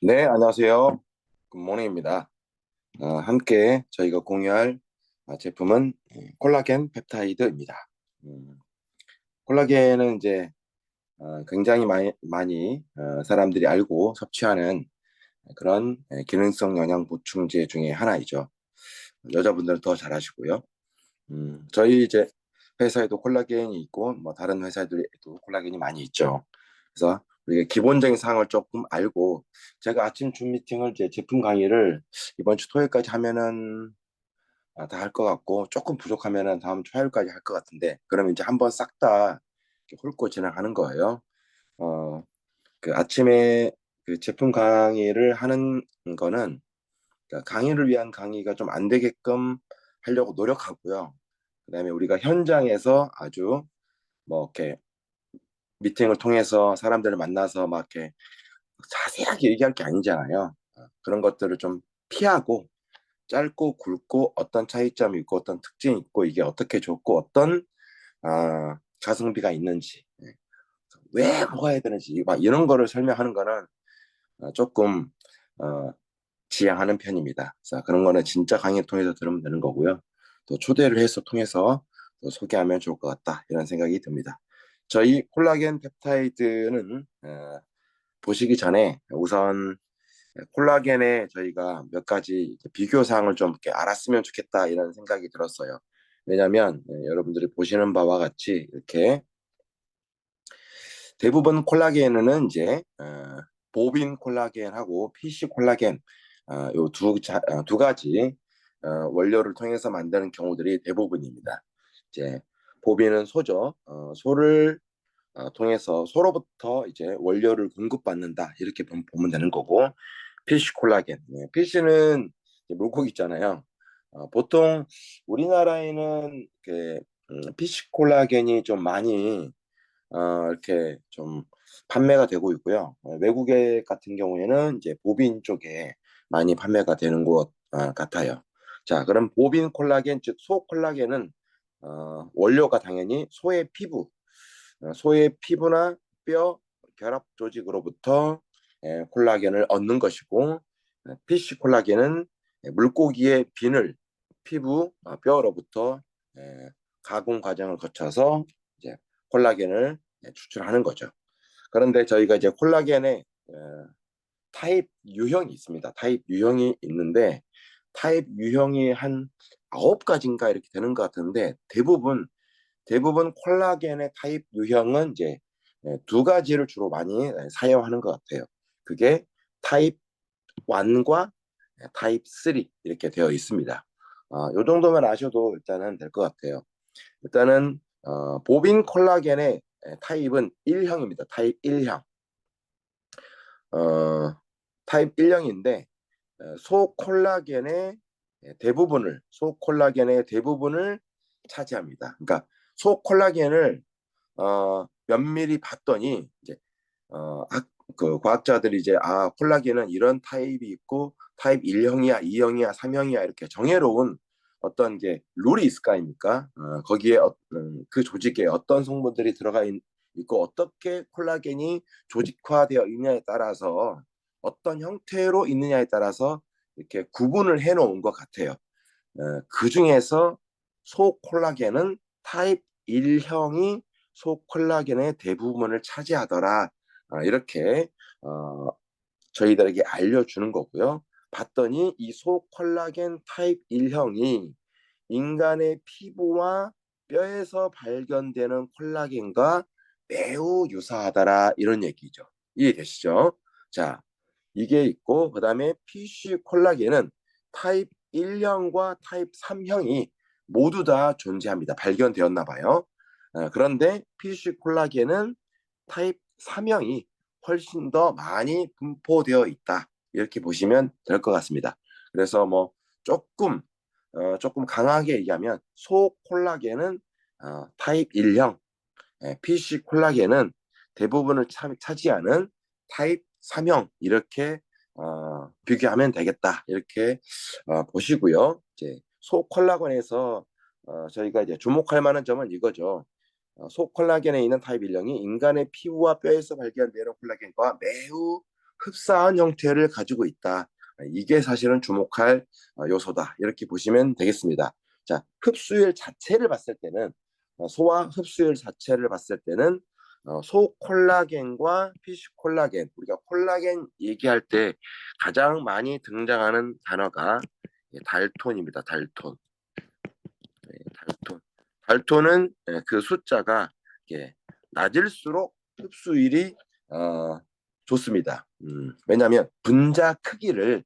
네, 안녕하세요. 굿모닝입니다. 함께 저희가 공유할 제품은 콜라겐 펩타이드입니다. 음, 콜라겐은 이제 굉장히 많이 사람들이 알고 섭취하는 그런 기능성 영양 보충제 중에 하나이죠. 여자분들은 더 잘 아시고요. 저희 이제 회사에도 콜라겐이 있고 뭐 다른 회사들에도 콜라겐이 많이 있죠. 그래서 우리가 기본적인 사항을 조금 알고 제가 아침 줌 미팅을 이제 제품 강의를 이번 주 토요일까지 하면은 다 할 것 같고 조금 부족하면은 다음 주 화요일까지 할 것 같은데 그러면 이제 한번 싹 다 훑고 진행하는 거예요. 어, 그 아침에 그 제품 강의를 하는 거는 그러니까 강의를 위한 강의가 좀 안 되게끔 하려고 노력하고요. 그다음에 우리가 현장에서 아주 뭐 이렇게 미팅을 통해서 사람들을 만나서 막 이렇게 자세하게 얘기할 게 아니잖아요. 그런 것들을 좀 피하고 짧고 굵고 어떤 차이점이 있고 어떤 특징이 있고 이게 어떻게 좋고 어떤 가성비가 있는지 왜 먹어야 되는지 막 이런 거를 설명하는 거는 조금 어, 지양하는 편입니다. 그래서 그런 거는 진짜 강의 통해서 들으면 되는 거고요. 또 초대를 해서 통해서 또 소개하면 좋을 것 같다 이런 생각이 듭니다. 저희 콜라겐 펩타이드는 보시기 전에 우선 콜라겐에 저희가 몇 가지 비교 사항을 좀 이렇게 알았으면 좋겠다 이런 생각이 들었어요. 왜냐하면 여러분들이 보시는 바와 같이 이렇게 대부분 콜라겐은 이제 보빈 콜라겐하고 PC 콜라겐 요두 가지 원료를 통해서 만드는 경우들이 대부분입니다. 이제 보빈은 소죠. 소를 통해서 소로부터 이제 원료를 공급받는다 이렇게 보면 되는 거고 피쉬 콜라겐. 피쉬는 물고기 있잖아요. 보통 우리나라에는 피쉬 콜라겐이 좀 많이 이렇게 좀 판매가 되고 있고요. 외국에 같은 경우에는 이제 보빈 쪽에 많이 판매가 되는 것 같아요. 자, 그럼 보빈 콜라겐 즉 소 콜라겐은 원료가 당연히 소의 피부나 뼈 결합 조직으로부터 콜라겐을 얻는 것이고 피쉬 콜라겐은 물고기의 비늘, 피부, 뼈로부터 가공 과정을 거쳐서 이제 콜라겐을 추출하는 거죠. 그런데 저희가 이제 콜라겐의 타입 유형이 있습니다. 타입 유형이 있는데 타입 유형이 한 9가지인가 이렇게 되는 것 같은데 대부분 콜라겐의 타입 유형은 이제 두 가지를 주로 많이 사용하는 것 같아요. 그게 타입 1과 타입 3 이렇게 되어 있습니다. 이 정도만 아셔도 일단은 될 것 같아요. 일단은 보빈 콜라겐의 타입은 1형입니다. 타입 1형. 어, 타입 1형인데 소 콜라겐의 대부분을 차지합니다. 그러니까 소 콜라겐을 면밀히 봤더니 이제 그 과학자들이 이제 콜라겐은 이런 타입이 있고 타입 1형이야, 2형이야, 3형이야 이렇게 정해놓은 어떤 게 룰이 있을 거 아닙니까? 거기에 그 조직에 어떤 성분들이 있고 어떻게 콜라겐이 조직화되어 있느냐에 따라서 어떤 형태로 있느냐에 따라서 이렇게 구분을 해놓은 것 같아요. 그 중에서 소콜라겐은 타입 1형이 소콜라겐의 대부분을 차지하더라. 이렇게 어, 저희들에게 알려주는 거고요. 봤더니 이 소콜라겐 타입 1형이 인간의 피부와 뼈에서 발견되는 콜라겐과 매우 유사하더라. 이런 얘기죠. 이해되시죠? 자, 이게 있고 그다음에 PC 콜라겐은 타입 1형과 타입 3형이 모두 다 존재합니다. 발견되었나 봐요. 그런데 PC 콜라겐은 타입 3형이 훨씬 더 많이 분포되어 있다. 이렇게 보시면 될 것 같습니다. 그래서 뭐 조금 조금 강하게 얘기하면 소 콜라겐은 타입 1형, PC 콜라겐은 대부분을 차지하는 타입 3형 이렇게 비교하면 되겠다 이렇게 보시고요. 이제 소 콜라겐에서 저희가 이제 주목할 만한 점은 이거죠. 소 콜라겐에 있는 타입 1형이 인간의 피부와 뼈에서 발견되는 콜라겐과 매우 흡사한 형태를 가지고 있다. 이게 사실은 주목할 요소다. 이렇게 보시면 되겠습니다. 자, 흡수율 자체를 봤을 때는 소화 흡수율 자체를 봤을 때는 소 콜라겐과 피쉬 콜라겐, 우리가 콜라겐 얘기할 때 가장 많이 등장하는 단어가 달톤입니다. 달톤. 달톤. 달톤은 그 숫자가 낮을수록 흡수율이 좋습니다. 왜냐하면 분자 크기를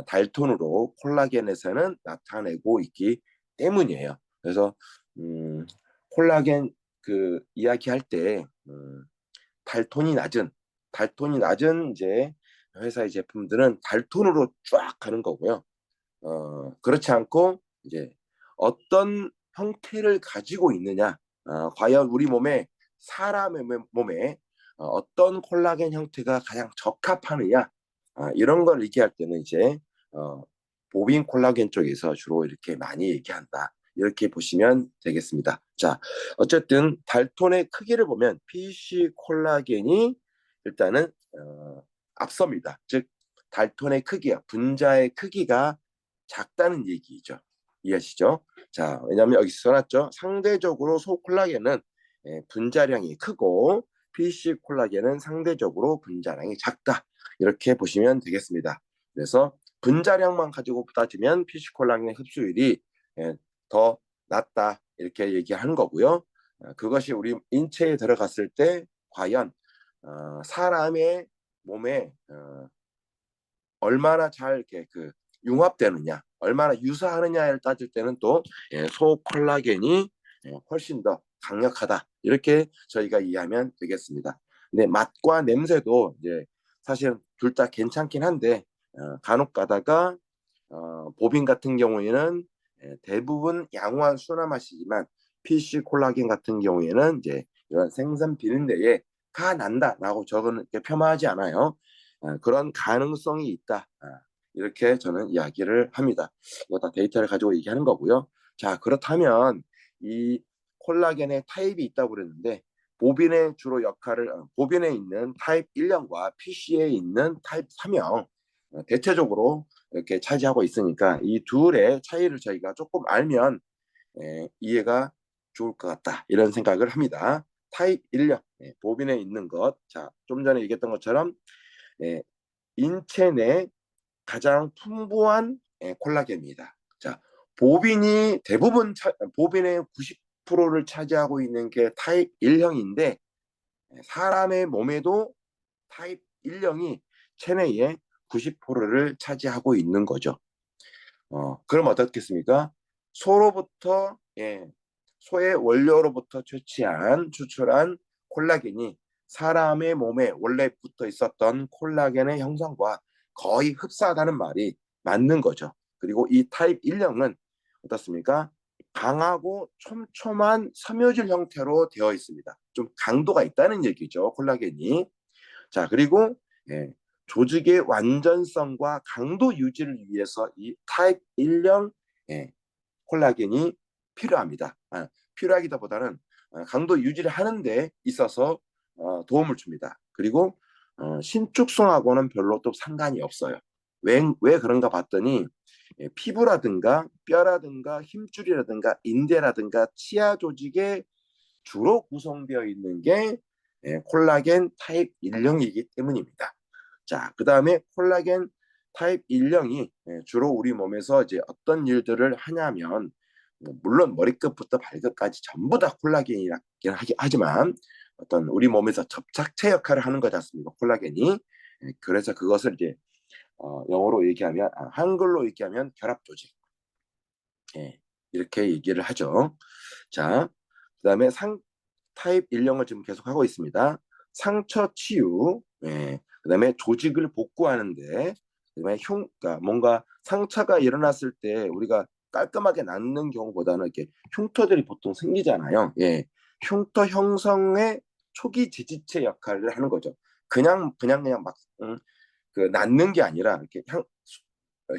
달톤으로 콜라겐에서는 나타내고 있기 때문이에요. 그래서 콜라겐 그 이야기할 때 달톤이 낮은 이제 회사의 제품들은 달톤으로 쫙 가는 거고요. 그렇지 않고 이제 어떤 형태를 가지고 있느냐, 과연 우리 몸에 사람의 몸에 어떤 콜라겐 형태가 가장 적합하느냐, 이런 걸 얘기할 때는 이제 보빈 콜라겐 쪽에서 주로 이렇게 많이 얘기한다. 이렇게 보시면 되겠습니다. 자, 어쨌든 달톤의 크기를 보면 PC 콜라겐이 일단은 앞섭니다. 즉 달톤의 크기야, 분자의 크기가 작다는 얘기죠. 이해하시죠? 자, 왜냐하면 여기 써놨죠. 상대적으로 소 콜라겐은 분자량이 크고 PC 콜라겐은 상대적으로 분자량이 작다. 이렇게 보시면 되겠습니다. 그래서 분자량만 가지고 따지면 PC 콜라겐의 흡수율이 더 낮다. 이렇게 얘기하는 거고요. 그것이 우리 인체에 들어갔을 때 과연 사람의 몸에 얼마나 잘 이렇게 그 융합되느냐, 얼마나 유사하느냐를 따질 때는 또 소 콜라겐이 훨씬 더 강력하다. 이렇게 저희가 이해하면 되겠습니다. 근데 맛과 냄새도 이제 사실 둘 다 괜찮긴 한데 간혹 가다가 보빈 같은 경우에는 대부분 양호한 순한 맛이지만 PC 콜라겐 같은 경우에는 이제 이런 생선 비린내에 가 난다라고 저는 폄하하지 않아요. 그런 가능성이 있다. 이렇게 저는 이야기를 합니다. 이거 다 데이터를 가지고 얘기하는 거고요. 자, 그렇다면 이 콜라겐의 타입이 있다고 그랬는데 보빈의 주로 역할을 보빈에 있는 타입 1형과 PC에 있는 타입 3형 대체적으로 이렇게 차지하고 있으니까 이 둘의 차이를 저희가 조금 알면 이해가 좋을 것 같다. 이런 생각을 합니다. 타입 1형 보빈에 있는 것. 자, 좀 전에 얘기했던 것처럼 인체 내 가장 풍부한 콜라겐입니다. 자, 보빈이 대부분 보빈의 90%를 차지하고 있는 게 타입 1형인데 사람의 몸에도 타입 1형이 체내의 90%를 차지하고 있는 거죠. 그럼 어떻겠습니까? 소로부터 소의 원료로부터 추출한 콜라겐이 사람의 몸에 원래 붙어 있었던 콜라겐의 형성과 거의 흡사하다는 말이 맞는 거죠. 그리고 이 타입 1형은 어떻습니까? 강하고 촘촘한 섬유질 형태로 되어 있습니다. 좀 강도가 있다는 얘기죠, 콜라겐이. 자, 그리고 조직의 완전성과 강도 유지를 위해서 이 타입 1형 콜라겐이 필요합니다. 필요하기보다는 강도 유지를 하는 데 있어서 도움을 줍니다. 그리고 신축성하고는 별로 또 상관이 없어요. 왜 그런가 봤더니 피부라든가 뼈라든가 힘줄이라든가 인대라든가 치아 조직에 주로 구성되어 있는 게 콜라겐 타입 1형이기 때문입니다. 자, 그 다음에 콜라겐 타입 1형이 주로 우리 몸에서 이제 어떤 일들을 하냐면 물론 머리끝부터 발끝까지 전부 다 콜라겐이긴 하지만 어떤 우리 몸에서 접착체 역할을 하는 거지 않습니까? 콜라겐이. 그래서 그것을 이제 영어로 얘기하면 한글로 얘기하면 결합 조직. 이렇게 얘기를 하죠. 자, 그다음에 타입 1형을 지금 계속 하고 있습니다. 상처 치유, 그다음에 조직을 복구하는데, 그다음에 그러니까 뭔가 상처가 일어났을 때 우리가 깔끔하게 낫는 경우보다는 이렇게 흉터들이 보통 생기잖아요. 흉터 형성의 초기 제지체 역할을 하는 거죠. 그냥 막 그 낫는 게 아니라 이렇게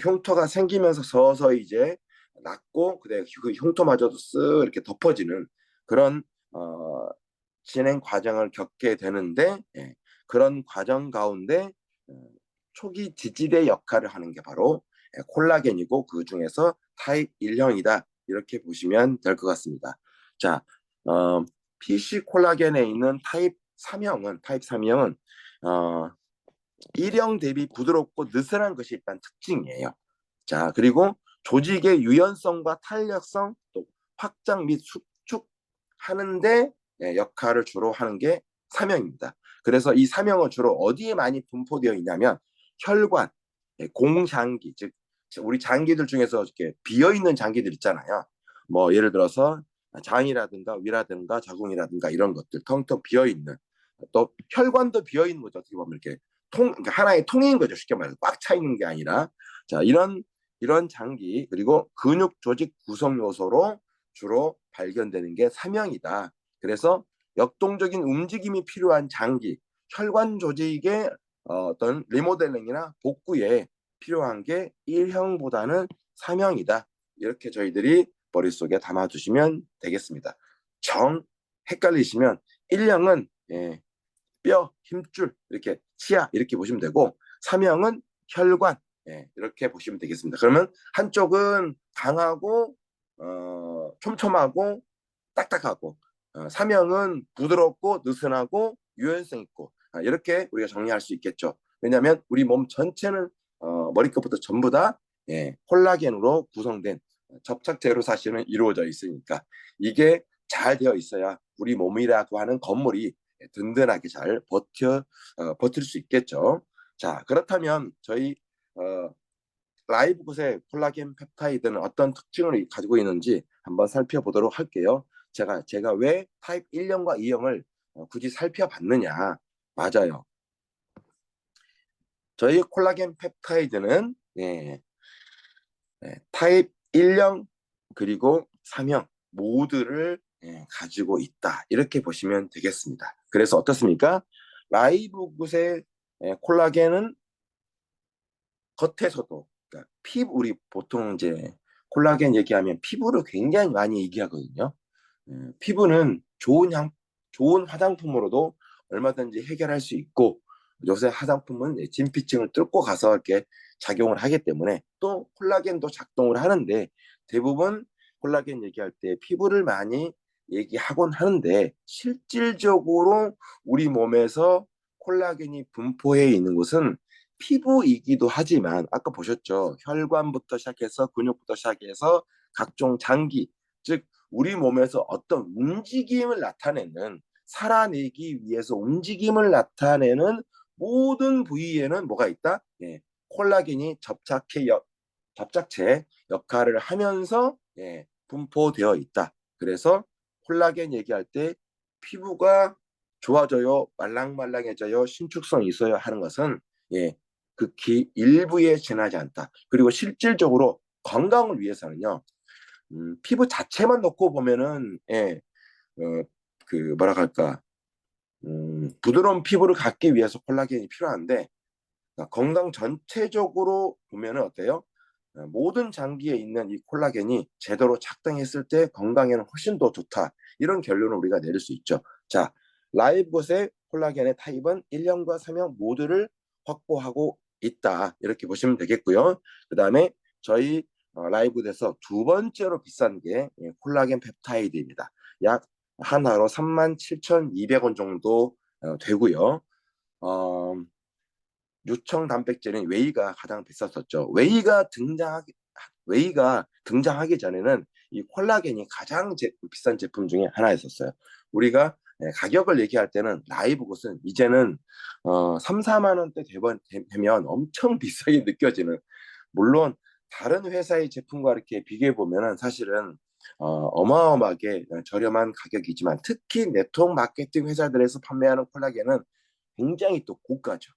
흉터가 생기면서 서서히 이제 낫고 그다음에 그 흉터마저도 쓱 이렇게 덮어지는 그런 진행 과정을 겪게 되는데 그런 과정 가운데 초기 지지대 역할을 하는 게 바로 콜라겐이고 그 중에서 타입 1형이다. 이렇게 보시면 될 것 같습니다. 자, PC 콜라겐에 있는 타입 3형은 1형 대비 부드럽고 느슨한 것이 일단 특징이에요. 자, 그리고 조직의 유연성과 탄력성, 또 확장 및 수축하는데 역할을 주로 하는 게 3형입니다. 그래서 이 3형은 주로 어디에 많이 분포되어 있냐면 혈관, 공장기, 즉 우리 장기들 중에서 이렇게 비어 있는 장기들 있잖아요. 뭐 예를 들어서 장이라든가 위라든가 자궁이라든가 이런 것들 텅텅 비어 있는, 또 혈관도 비어 있는 거죠. 어떻게 보면 이렇게 그러니까 하나의 통인 거죠. 쉽게 말해서 꽉 차 있는 게 아니라. 자, 이런 장기 그리고 근육 조직 구성 요소로 주로 발견되는 게 3형이다. 그래서 역동적인 움직임이 필요한 장기, 혈관 조직의 어떤 리모델링이나 복구에 필요한 게 1형보다는 3형이다. 이렇게 저희들이 머릿속에 담아두시면 되겠습니다. 정 헷갈리시면 1형은 뼈, 힘줄, 이렇게 치아 이렇게 보시면 되고 3형은 혈관, 이렇게 보시면 되겠습니다. 그러면 한쪽은 강하고 촘촘하고 딱딱하고 3형은 부드럽고 느슨하고 유연성 있고, 이렇게 우리가 정리할 수 있겠죠. 왜냐하면 우리 몸 전체는 머리끝부터 전부 다 콜라겐으로 구성된 접착제로 사실은 이루어져 있으니까 이게 잘 되어 있어야 우리 몸이라고 하는 건물이 든든하게 잘 버틸 수 있겠죠. 자, 그렇다면 저희 어, 라이브굿의 콜라겐 펩타이드는 어떤 특징을 가지고 있는지 한번 살펴보도록 할게요. 제가 왜 타입 1형과 2형을 굳이 살펴봤느냐. 맞아요. 저희 콜라겐 펩타이드는 타입 1형 그리고 3형 모두를 가지고 있다. 이렇게 보시면 되겠습니다. 그래서 어떻습니까? 라이브굿의 콜라겐은 겉에서도, 그러니까 피부, 우리 보통 이제 콜라겐 얘기하면 피부를 굉장히 많이 얘기하거든요. 피부는 좋은 화장품으로도 얼마든지 해결할 수 있고, 요새 화장품은 진피층을 뚫고 가서 이렇게 작용을 하기 때문에 또 콜라겐도 작동을 하는데, 대부분 콜라겐 얘기할 때 피부를 많이 얘기하곤 하는데, 실질적으로 우리 몸에서 콜라겐이 분포해 있는 곳은 피부이기도 하지만 아까 보셨죠? 혈관부터 시작해서 근육부터 시작해서 각종 장기, 즉 우리 몸에서 어떤 움직임을 나타내는, 살아내기 위해서 움직임을 나타내는 모든 부위에는 뭐가 있다? 콜라겐이 접착체 역할을 하면서 분포되어 있다. 그래서 콜라겐 얘기할 때 피부가 좋아져요, 말랑말랑해져요, 신축성이 있어요 하는 것은 극히 일부에 지나지 않다. 그리고 실질적으로 건강을 위해서는요, 피부 자체만 놓고 보면은 그 뭐라 할까, 부드러운 피부를 갖기 위해서 콜라겐이 필요한데, 건강 전체적으로 보면은 어때요? 모든 장기에 있는 이 콜라겐이 제대로 작동했을 때 건강에는 훨씬 더 좋다. 이런 결론을 우리가 내릴 수 있죠. 자, 라이브것의 콜라겐의 타입은 1형과 3형 모두를 확보하고 있다. 이렇게 보시면 되겠고요. 그 다음에 저희 라이브에서 두 번째로 비싼 게 콜라겐 펩타이드입니다. 약 하나로 37,200원 정도 되고요. 어, 요청 단백질인 웨이가 가장 비쌌었죠. 웨이가 등장하기 전에는 이 콜라겐이 가장 비싼 제품 중에 하나였었어요. 우리가 가격을 얘기할 때는 라이브굿은 이제는 3, 4만 원대 되면 엄청 비싸게 느껴지는, 물론 다른 회사의 제품과 이렇게 비교해 보면은 사실은 어마어마하게 저렴한 가격이지만, 특히 네트워크 마케팅 회사들에서 판매하는 콜라겐은 굉장히 또 고가죠.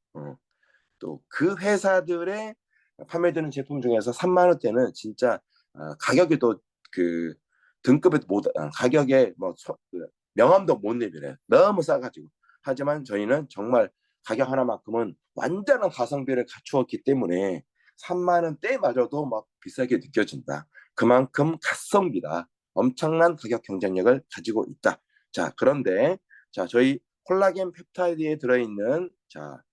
또 그 회사들의 판매되는 제품 중에서 3만 원대는 진짜 가격에도 그 등급에 못 가격에 그 명함도 못 내밀어요. 너무 싸가지고. 하지만 저희는 정말 가격 하나만큼은 완전한 가성비를 갖추었기 때문에 3만 원대마저도 막 비싸게 느껴진다. 그만큼 가성비다. 엄청난 가격 경쟁력을 가지고 있다. 자, 그런데 자, 저희 콜라겐 펩타이드에 들어있는 자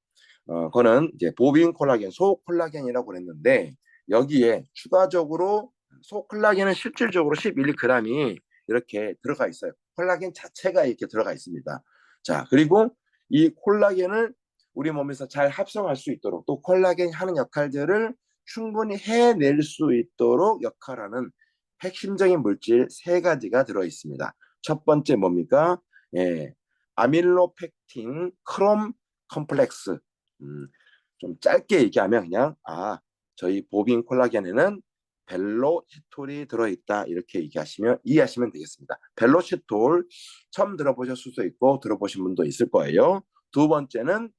그거는 이제 보빈 콜라겐, 소 콜라겐이라고 그랬는데 여기에 추가적으로 소 콜라겐은 실질적으로 11g이 이렇게 들어가 있어요. 콜라겐 자체가 이렇게 들어가 있습니다. 자, 그리고 이 콜라겐을 우리 몸에서 잘 합성할 수 있도록 또 콜라겐이 하는 역할들을 충분히 해낼 수 있도록 역할하는 핵심적인 물질 세 가지가 들어 있습니다. 첫 번째 뭡니까? 예, 아밀로펙틴 크롬 컴플렉스. 좀 짧게 얘기하면 그냥 저희 보빈 콜라겐에는 벨로시톨이 들어있다 이렇게 얘기하시면 이해하시면 되겠습니다. 벨로시톨 처음 들어보셨을 수도 있고 들어보신 분도 있을 거예요. 두 번째는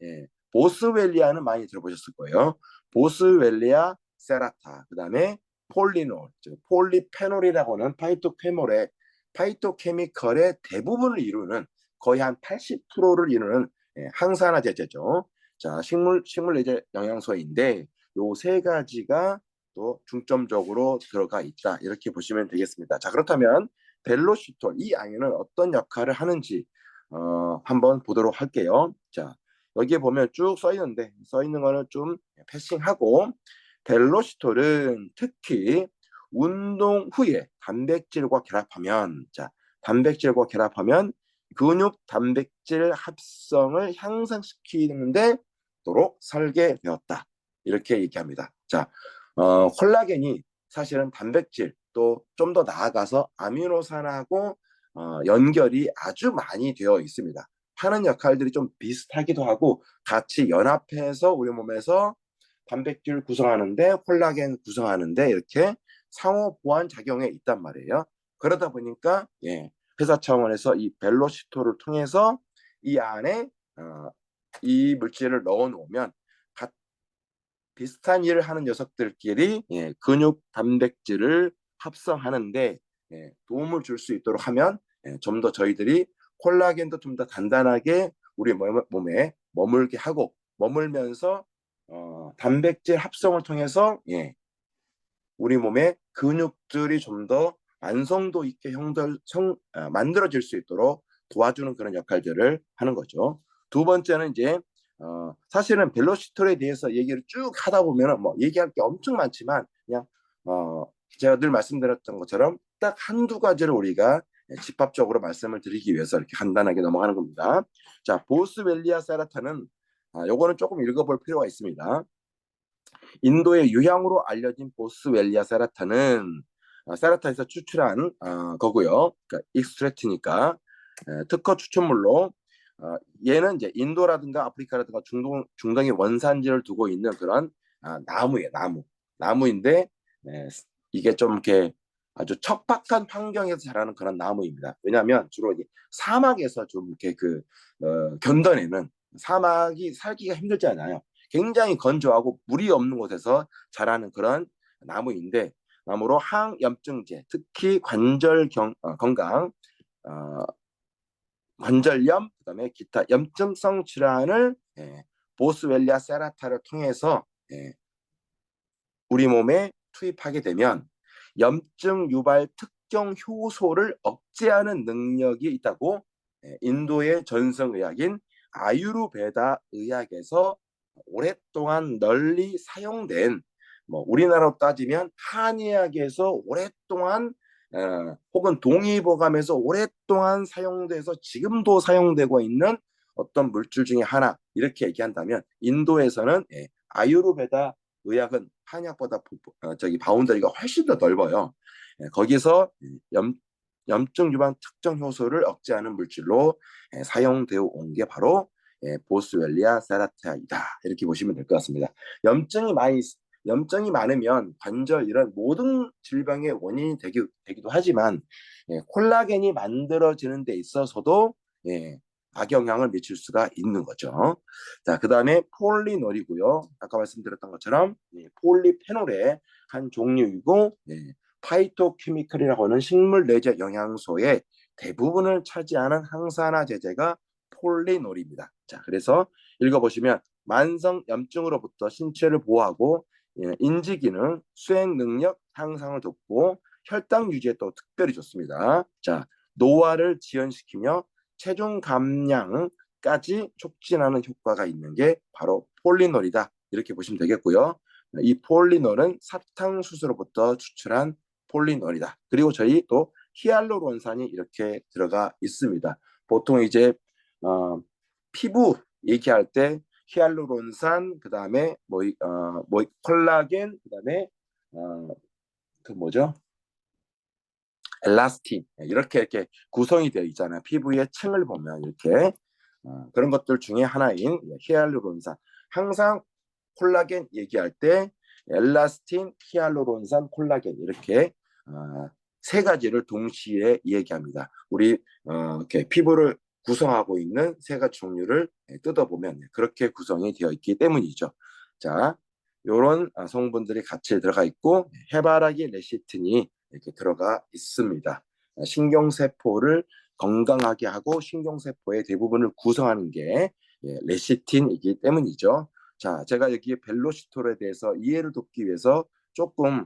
보스웰리아는 많이 들어보셨을 거예요. 보스웰리아 세라타, 그 다음에 폴리놀, 즉 폴리페놀이라고 하는 파이토케미컬의 대부분을 이루는 거의 한 80%를 이루는 항산화 제제죠. 자, 식물 내재 영양소인데 요 세 가지가 또 중점적으로 들어가 있다 이렇게 보시면 되겠습니다. 자, 그렇다면 벨로시톨 이 아연은 어떤 역할을 하는지 한번 보도록 할게요. 자, 여기에 보면 쭉 써 있는데 써 있는 거는 좀 패싱하고 벨로시톨은 특히 운동 후에 단백질과 결합하면 근육 단백질 합성을 향상시키는데 도록 설계되었다. 이렇게 얘기합니다. 자, 콜라겐이 사실은 단백질 또 좀 더 나아가서 아미노산하고 연결이 아주 많이 되어 있습니다. 하는 역할들이 좀 비슷하기도 하고 같이 연합해서 우리 몸에서 단백질 구성하는데 콜라겐 구성하는데 이렇게 상호 보완 작용에 있단 말이에요. 그러다 보니까 회사 차원에서 이 벨로시토를 통해서 이 안에 이 물질을 넣어 놓으면 비슷한 일을 하는 녀석들끼리 근육 단백질을 합성하는데 도움을 줄 수 있도록 하면 좀 더 저희들이 콜라겐도 좀 더 단단하게 우리 몸에 머물게 하고 머물면서 단백질 합성을 통해서 우리 몸의 근육들이 좀 더 완성도 있게 만들어질 수 있도록 도와주는 그런 역할들을 하는 거죠. 두 번째는 이제 사실은 벨로시톨에 대해서 얘기를 쭉 하다 보면 뭐 얘기할 게 엄청 많지만 그냥 제가 늘 말씀드렸던 것처럼 딱 한두 가지를 우리가 집합적으로 말씀을 드리기 위해서 이렇게 간단하게 넘어가는 겁니다. 자, 보스웰리아 세라타는 요거는 조금 읽어볼 필요가 있습니다. 인도의 유향으로 알려진 보스웰리아 세라타는 세라타에서 추출한 거고요. 그러니까 익스트랙트니까 특허 추출물로 얘는 이제 인도라든가 아프리카라든가 중동의 원산지를 두고 있는 그런 나무예요. 나무인데 이게 좀 이렇게 아주 척박한 환경에서 자라는 그런 나무입니다. 왜냐하면 주로 이제 사막에서 좀 이렇게 견뎌내는 사막이 살기가 힘들잖아요. 굉장히 건조하고 물이 없는 곳에서 자라는 그런 나무인데 나무로 항염증제, 특히 건강, 관절염, 그다음에 기타 염증성 질환을 보스웰리아 세라타를 통해서 우리 몸에 투입하게 되면 염증 유발 특정 효소를 억제하는 능력이 있다고 인도의 전성의학인 아유르베다 의학에서 오랫동안 널리 사용된 뭐 우리나라로 따지면 한의학에서 오랫동안 혹은 동의보감에서 오랫동안 사용돼서 지금도 사용되고 있는 어떤 물질 중에 하나 이렇게 얘기한다면 인도에서는 아유르베다 의학은 한의학보다 바운더리가 훨씬 더 넓어요. 거기서 염증 유발 특정 효소를 억제하는 물질로 사용되어 온 게 바로 보스웰리아 세라타이다 이렇게 보시면 될 것 같습니다. 염증이 많으면 관절 이런 모든 질병의 원인이 되기도 하지만 콜라겐이 만들어지는 데 있어서도 악영향을 미칠 수가 있는 거죠. 자, 그 다음에 폴리놀이고요. 아까 말씀드렸던 것처럼 폴리페놀의 한 종류이고 파이토케미컬이라고 하는 식물 내재 영양소의 대부분을 차지하는 항산화 제제가 폴리놀입니다. 자, 그래서 읽어보시면 만성 염증으로부터 신체를 보호하고 인지 기능, 수행 능력 향상을 돕고 혈당 유지에 또 특별히 좋습니다. 자, 노화를 지연시키며 체중 감량까지 촉진하는 효과가 있는 게 바로 폴리놀이다 이렇게 보시면 되겠고요. 이 폴리놀은 사탕수수로부터 추출한 폴리놀이다. 그리고 저희 또 히알루론산이 이렇게 들어가 있습니다. 보통 이제 피부 얘기할 때 히알루론산, 그 다음에 콜라겐, 그 다음에 그 뭐죠? 엘라스틴 이렇게 구성이 되어 있잖아요. 피부의 층을 보면 이렇게 그런 것들 중에 하나인 히알루론산. 항상 콜라겐 얘기할 때 엘라스틴, 히알루론산, 콜라겐 이렇게 세 가지를 동시에 얘기합니다. 우리 이렇게 피부를 구성하고 있는 세 가지 종류를 뜯어보면 그렇게 구성이 되어 있기 때문이죠. 자, 이런 성분들이 같이 들어가 있고 해바라기 레시틴이 이렇게 들어가 있습니다. 신경세포를 건강하게 하고 신경세포의 대부분을 구성하는 게 레시틴이기 때문이죠. 자, 제가 여기 벨로시톨에 대해서 이해를 돕기 위해서 조금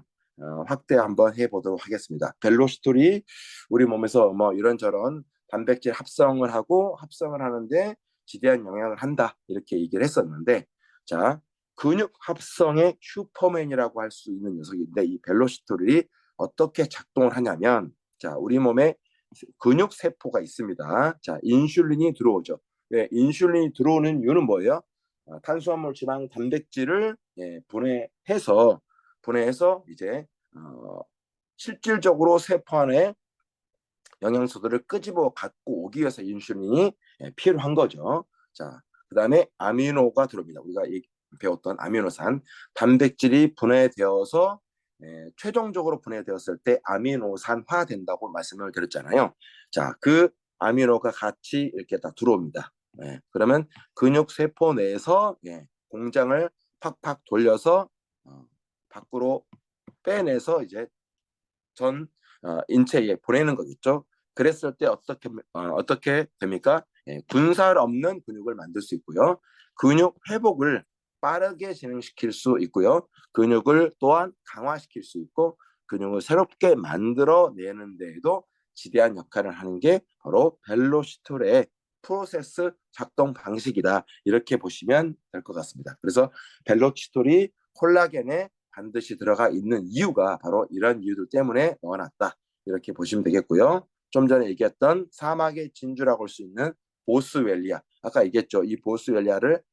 확대 한번 해보도록 하겠습니다. 벨로시톨이 우리 몸에서 뭐 이런저런 단백질 합성을 하는데 지대한 영향을 한다 이렇게 얘기를 했었는데, 자, 근육 합성의 슈퍼맨이라고 할 수 있는 녀석인데 이 벨로시톨이 어떻게 작동을 하냐면, 자, 우리 몸에 근육 세포가 있습니다. 자, 인슐린이 들어오죠. 네, 인슐린이 들어오는 이유는 뭐예요? 탄수화물, 지방, 단백질을 분해해서 이제 실질적으로 세포 안에 영양소들을 끄집어 갖고 오기 위해서 인슐린이 필요한 거죠. 자, 그 다음에 아미노가 들어옵니다. 우리가 배웠던 아미노산, 단백질이 분해되어서 최종적으로 분해되었을 때 아미노산화 된다고 말씀을 드렸잖아요. 자, 그 아미노가 같이 이렇게 다 들어옵니다. 그러면 근육 세포 내에서 공장을 팍팍 돌려서 밖으로 빼내서 이제 전 인체에 보내는 거겠죠. 그랬을 때 어떻게 됩니까? 군살 없는 근육을 만들 수 있고요. 근육 회복을 빠르게 진행시킬 수 있고요. 근육을 또한 강화시킬 수 있고 근육을 새롭게 만들어내는 데에도 지대한 역할을 하는 게 바로 벨로시톨의 프로세스 작동 방식이다. 이렇게 보시면 될 것 같습니다. 그래서 벨로시톨이 콜라겐에 반드시 들어가 있는 이유가 바로 이런 이유들 때문에 넣어놨다. 이렇게 보시면 되겠고요. 좀 전에 얘기했던 사막의 진주라고 할 수 있는 보스웰리아. 아까 얘기했죠. 이 보스웰리아를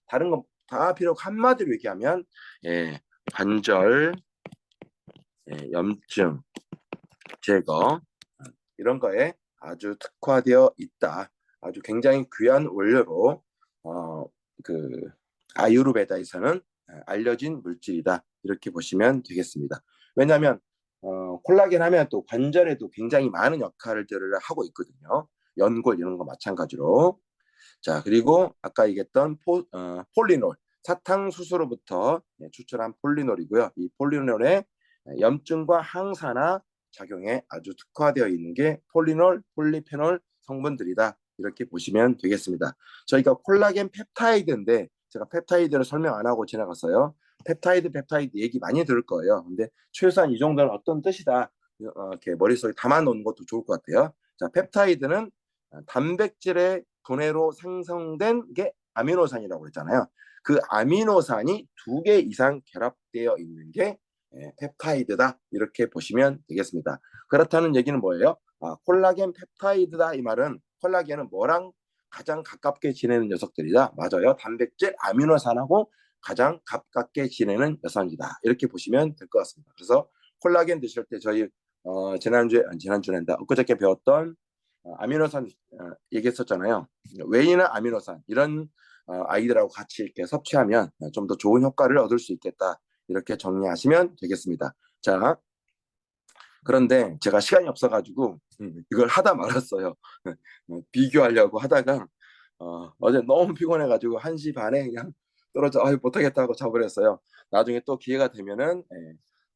다른 거 다 필요 없고 한마디로 얘기하면 관절, 염증 제거 이런 거에 아주 특화되어 있다. 아주 굉장히 귀한 원료로 그 아유르베다에서는 알려진 물질이다. 이렇게 보시면 되겠습니다. 왜냐하면 콜라겐 하면 또 관절에도 굉장히 많은 역할들을 하고 있거든요. 연골 이런 거 마찬가지로. 자, 그리고 아까 얘기했던 폴리놀, 사탕수수로부터 추출한 폴리놀이고요. 이 폴리놀의 염증과 항산화 작용에 아주 특화되어 있는 게 폴리놀, 폴리페놀 성분들이다. 이렇게 보시면 되겠습니다. 저희가 콜라겐 펩타이드인데 제가 펩타이드를 설명 안 하고 지나갔어요. 펩타이드 얘기 많이 들을 거예요. 근데 최소한 이 정도는 어떤 뜻이다. 이렇게 머릿속에 담아 놓는 것도 좋을 것 같아요. 자, 펩타이드는 단백질의 분해로 생성된 게 아미노산이라고 했잖아요. 그 아미노산이 2개 이상 결합되어 있는 게 펩타이드다. 이렇게 보시면 되겠습니다. 그렇다는 얘기는 뭐예요? 콜라겐 펩타이드다. 이 말은 콜라겐은 뭐랑 가장 가깝게 지내는 녀석들이다. 맞아요. 단백질 아미노산하고 가장 가깝게 지내는 녀석이다. 이렇게 보시면 될 것 같습니다. 그래서 콜라겐 드실 때 저희 지난주에다 엊그저께 배웠던 아미노산 얘기했었잖아요. 웨이나 아미노산 이런 아이들하고 같이 이렇게 섭취하면 좀 더 좋은 효과를 얻을 수 있겠다. 이렇게 정리하시면 되겠습니다. 자, 그런데 제가 시간이 없어가지고 이걸 하다 말았어요. 비교하려고 하다가 어제 너무 피곤해가지고 1시 반에 그냥 떨어져 못하겠다고 자버렸어요. 나중에 또 기회가 되면은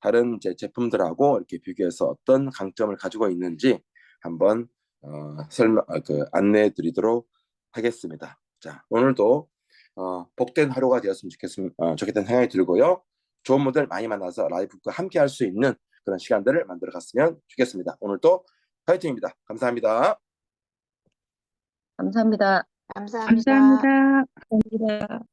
다른 제품들하고 이렇게 비교해서 어떤 강점을 가지고 있는지 한번 안내해 드리도록 하겠습니다. 자, 오늘도 복된 하루가 되었으면 좋겠다는 생각이 들고요. 좋은 분들 많이 만나서 라이프과 함께 할 수 있는 그런 시간들을 만들어 갔으면 좋겠습니다. 오늘도 파이팅입니다. 감사합니다. 감사합니다. 감사합니다. 감사합니다.